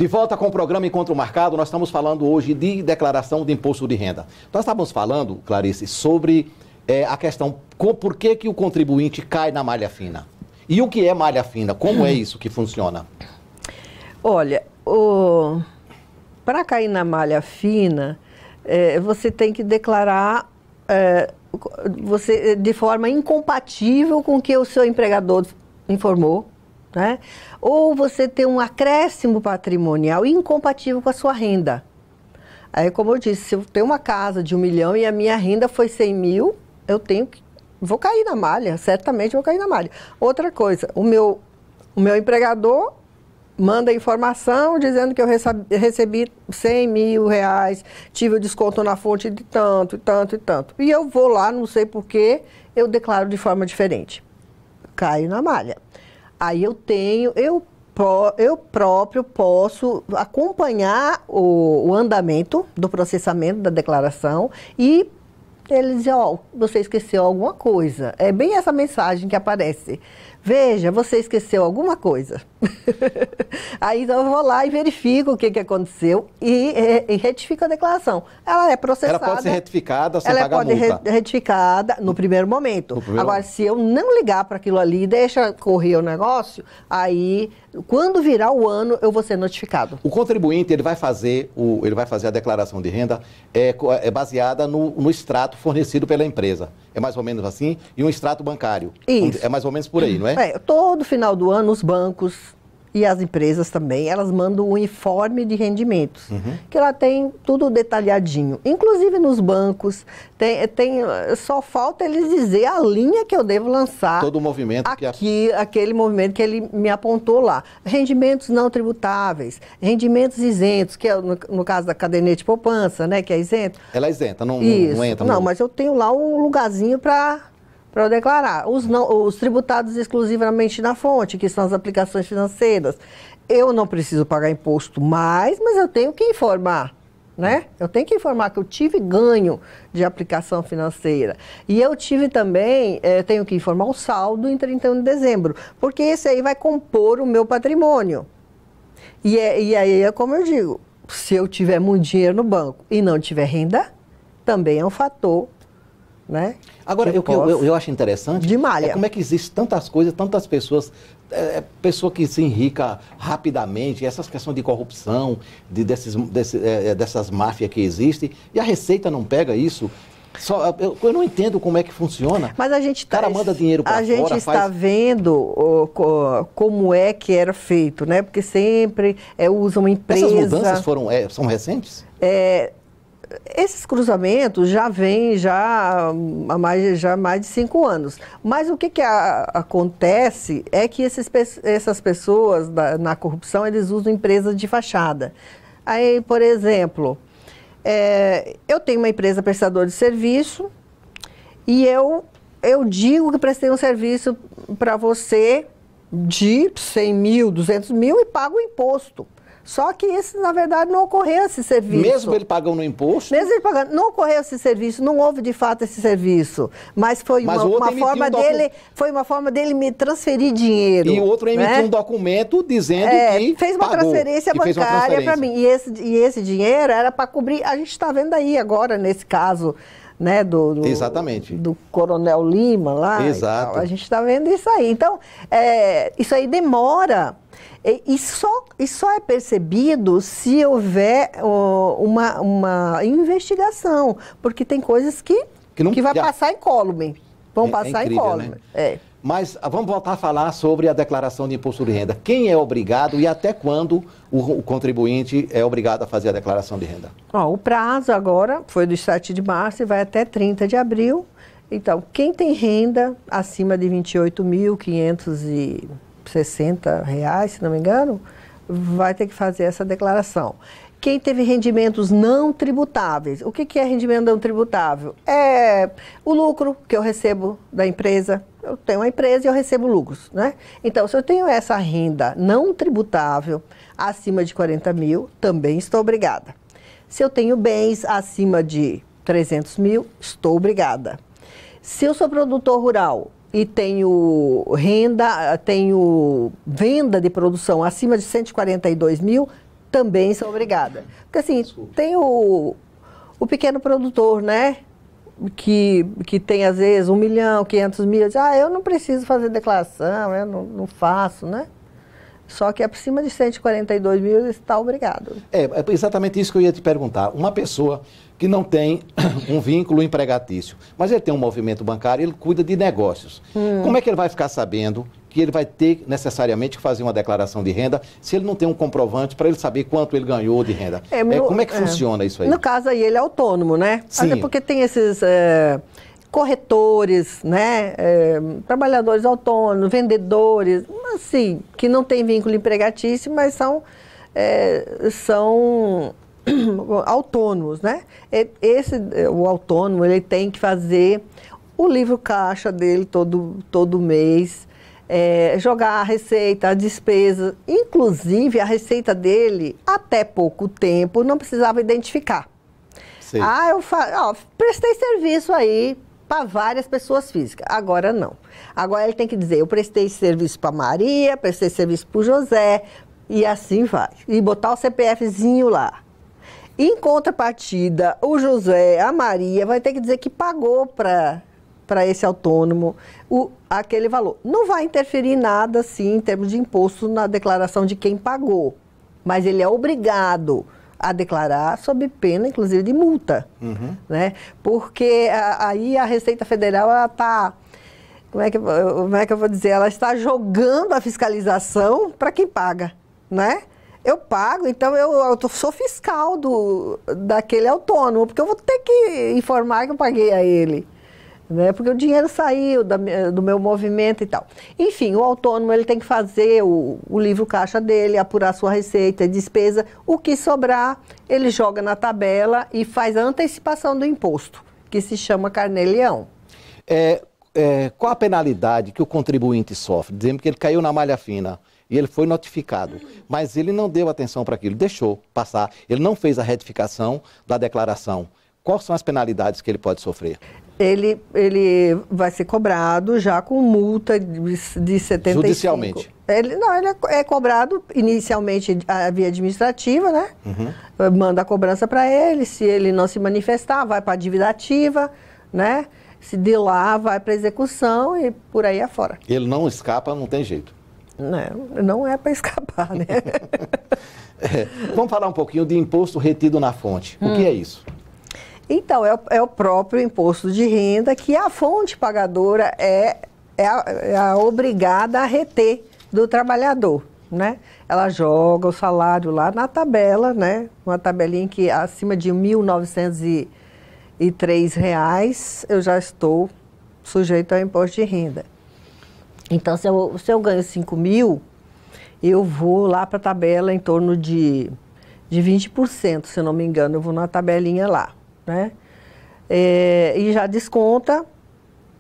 De volta com o programa Encontro Marcado, nós estamos falando hoje de declaração de imposto de renda. Nós estávamos falando, Clarice, sobre a questão por que o contribuinte cai na malha fina. E o que é malha fina? Como é isso que funciona? Olha, para cair na malha fina, você tem que declarar de forma incompatível com o que o seu empregador informou, né? Ou você tem um acréscimo patrimonial incompatível com a sua renda. Aí, como eu disse, se eu tenho uma casa de 1 milhão e a minha renda foi 100 mil, vou cair na malha, certamente vou cair na malha. Outra coisa, o meu empregador manda informação dizendo que eu recebi 100 mil reais, tive o desconto na fonte de tanto, e tanto, e tanto. E eu vou lá, não sei porquê, eu declaro de forma diferente. Caio na malha. Aí eu próprio posso acompanhar o andamento do processamento da declaração e ele diz, você esqueceu alguma coisa. É bem essa mensagem que aparece. Veja, você esqueceu alguma coisa. Aí então, eu vou lá e verifico o que aconteceu e retifico a declaração. Ela é processada. Ela pode ser retificada sem pagar multa. Ela pode ser retificada no primeiro momento. Agora, se eu não ligar para aquilo ali e deixa correr o negócio, aí, quando virar o ano, eu vou ser notificado. O contribuinte, ele vai fazer a declaração de renda baseada no extrato fornecido pela empresa. É mais ou menos assim? E um extrato bancário. Isso. É mais ou menos por aí, não é? Todo final do ano, os bancos e as empresas também, elas mandam um informe de rendimentos, que lá tem tudo detalhadinho. Inclusive nos bancos, só falta eles dizer a linha que eu devo lançar. Todo o movimento. Aquele movimento que ele me apontou lá. Rendimentos não tributáveis, rendimentos isentos, que é no caso da caderneta de poupança, né, que é isento. Ela é isenta, não entra. Não, mas eu tenho lá um lugarzinho para eu declarar. Os tributados exclusivamente na fonte, que são as aplicações financeiras. Eu não preciso pagar imposto mais, mas eu tenho que informar, né? Eu tenho que informar que eu tive ganho de aplicação financeira. E eu tive também, tenho que informar o saldo em 31 de dezembro, porque esse aí vai compor o meu patrimônio. E aí é como eu digo, se eu tiver muito dinheiro no banco e não tiver renda, também é um fator, né? Agora, eu acho interessante de malha. Como é que existem tantas coisas, tantas pessoas, pessoa que se enrica rapidamente, essas questões de corrupção, dessas máfias que existem, e a Receita não pega isso. Eu não entendo como é que funciona. Mas a gente cara manda dinheiro para fora, a gente está vendo como é que era feito, né? Porque sempre usa uma empresa. Essas mudanças são recentes? Esses cruzamentos já vêm há mais de 5 anos. Mas o que acontece é que essas pessoas na corrupção, eles usam empresas de fachada. Aí, por exemplo, eu tenho uma empresa prestadora de serviço e eu digo que prestei um serviço para você de 100 mil, 200 mil e pago o imposto. Só que na verdade, não ocorreu esse serviço. Mesmo ele pagando o imposto? Mesmo ele pagando, não ocorreu esse serviço, não houve de fato esse serviço. Mas foi uma forma dele me transferir dinheiro. E o outro emitiu um documento dizendo que fez uma transferência bancária para mim. E esse dinheiro era para cobrir, a gente está vendo aí agora, nesse caso, né, Exatamente. do Coronel Lima lá. Exato. A gente está vendo isso aí. Então, isso aí demora. E só é percebido se houver uma investigação, porque tem coisas que vai passar incólume. Vão passar incólume. Né? Mas vamos voltar a falar sobre a declaração de imposto de renda. Quem é obrigado e até quando o contribuinte é obrigado a fazer a declaração de renda? O prazo agora foi do 7 de março e vai até 30 de abril. Então, quem tem renda acima de R$ 28.560, se não me engano, vai ter que fazer essa declaração. Quem teve rendimentos não tributáveis. O que é rendimento não tributável? É o lucro que eu recebo da empresa. Eu tenho uma empresa e eu recebo lucros, né? Então, se eu tenho essa renda não tributável acima de 40 mil, também estou obrigada. Se eu tenho bens acima de 300 mil, estou obrigada. Se eu sou produtor rural e tenho venda de produção acima de 142 mil, também sou obrigada. Porque assim, tem o pequeno produtor, né? Que tem às vezes 1 milhão, 500 mil, diz, eu não preciso fazer declaração, eu não faço, né? Só que acima de 142 mil ele está obrigado. É exatamente isso que eu ia te perguntar. Uma pessoa que não tem um vínculo empregatício, mas ele tem um movimento bancário, ele cuida de negócios. Como é que ele vai ficar sabendo que ele vai ter necessariamente que fazer uma declaração de renda se ele não tem um comprovante para ele saber quanto ele ganhou de renda? Como é que funciona isso aí? No caso aí ele é autônomo, né? Sim. Até porque tem esses corretores, né? Trabalhadores autônomos, vendedores, assim, que não tem vínculo empregatício, mas são autônomos, né? O autônomo, ele tem que fazer o livro caixa dele todo mês, jogar a receita, a despesa, inclusive a receita dele, até pouco tempo, não precisava identificar. Sei. Prestei serviço aí para várias pessoas físicas, agora não. Agora ele tem que dizer, eu prestei serviço para Maria, prestei serviço para o José, e assim vai. E botar o CPFzinho lá. Em contrapartida, o José, a Maria, vai ter que dizer que pagou para esse autônomo aquele valor. Não vai interferir nada, assim, em termos de imposto na declaração de quem pagou. Mas ele é obrigado a declarar sob pena, inclusive, de multa. Né? Porque aí a Receita Federal, ela está... Como é que eu vou dizer? Ela está jogando a fiscalização para quem paga, né? Eu pago, então eu sou fiscal daquele autônomo, porque eu vou ter que informar que eu paguei a ele, né? Porque o dinheiro saiu do meu movimento e tal. Enfim, o autônomo ele tem que fazer o livro caixa dele, apurar sua receita e despesa. O que sobrar, ele joga na tabela e faz a antecipação do imposto, que se chama carnê-leão. Qual a penalidade que o contribuinte sofre? Dizendo que ele caiu na malha fina. E ele foi notificado, mas ele não deu atenção para aquilo, deixou passar, ele não fez a retificação da declaração. Quais são as penalidades que ele pode sofrer? Ele vai ser cobrado já com multa de 75. Judicialmente? Ele é cobrado inicialmente via administrativa, né? Manda a cobrança para ele, se ele não se manifestar, vai para a dívida ativa, né? Se de lá, vai para a execução e por aí afora. Ele não escapa, não tem jeito. Não é para escapar, né? Vamos falar um pouquinho de imposto retido na fonte. O que é isso? Então, é o próprio imposto de renda que a fonte pagadora é a obrigada a reter do trabalhador, né? Ela joga o salário lá na tabela, né? Uma tabelinha que acima de R$ 1.903 eu já estou sujeito ao imposto de renda. Então, se eu ganho 5 mil, eu vou lá para a tabela em torno de 20%, se eu não me engano, eu vou na tabelinha lá, né? E já desconta,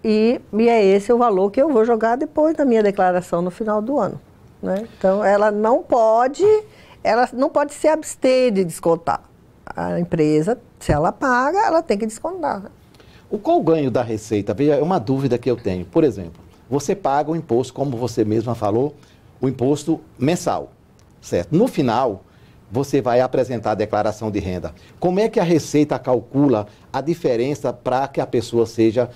e é esse o valor que eu vou jogar depois da minha declaração no final do ano, né? Então, ela não pode se abster de descontar. A empresa, se ela paga, ela tem que descontar. Qual o ganho da Receita? Veja, é uma dúvida que eu tenho. Por exemplo, você paga o imposto, como você mesma falou, o imposto mensal, certo? No final, você vai apresentar a declaração de renda. Como é que a Receita calcula a diferença para que a pessoa seja...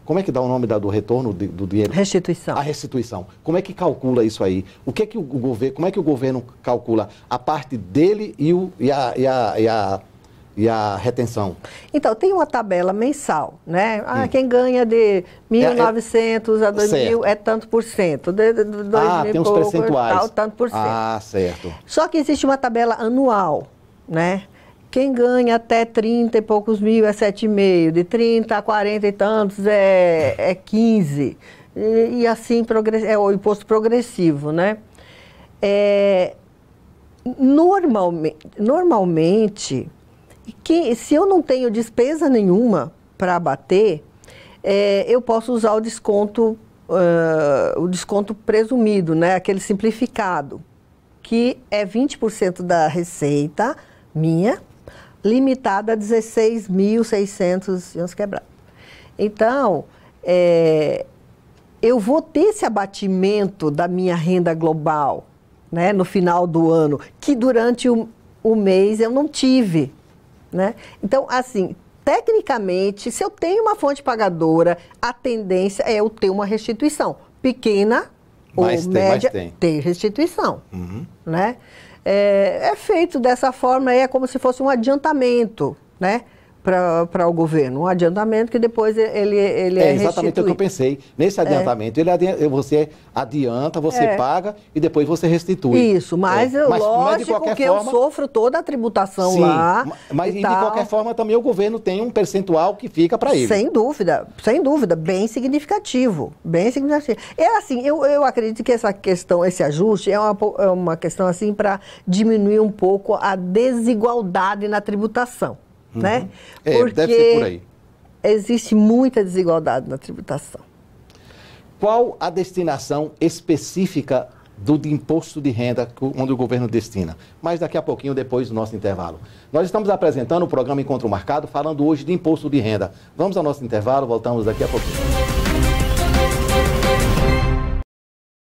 como é que dá o nome do retorno do dinheiro? Restituição. A restituição. Como é que calcula isso aí? Como é que o governo calcula a parte dele e a retenção? Então, tem uma tabela mensal, né? Quem ganha de 1.900 a 2.000 é tanto por cento. De 2.000 tem uns percentuais. Tanto por cento. Certo. Só que existe uma tabela anual, né? Quem ganha até 30 e poucos mil é 7,5, de 30 a 40 e tantos é 15. E assim é o imposto progressivo, né? Normalmente, se eu não tenho despesa nenhuma para abater, eu posso usar o desconto presumido, né? Aquele simplificado, que é 20% da receita minha, limitada a 16.600 e uns quebrados. Então, eu vou ter esse abatimento da minha renda global, né, no final do ano, que durante o mês eu não tive, né? Então, assim, tecnicamente, se eu tenho uma fonte pagadora, a tendência é eu ter uma restituição pequena ou média, tem restituição, né? É feito dessa forma, é como se fosse um adiantamento, né? Para o governo, um adiantamento que depois ele é exatamente o que eu pensei. Nesse adiantamento, você adianta, você paga e depois você restitui. Isso, mas lógico que eu sofro toda a tributação lá. Mas de qualquer forma também o governo tem um percentual que fica para ele. Sem dúvida, bem significativo, bem significativo. É assim, eu acredito que essa questão, esse ajuste é uma questão assim para diminuir um pouco a desigualdade na tributação. Né? Porque deve ser por aí. Existe muita desigualdade na tributação. Qual a destinação específica do imposto de renda onde o governo destina? Mas daqui a pouquinho, depois do nosso intervalo. Nós estamos apresentando o programa Encontro Marcado, falando hoje de imposto de renda. Vamos ao nosso intervalo, voltamos daqui a pouquinho.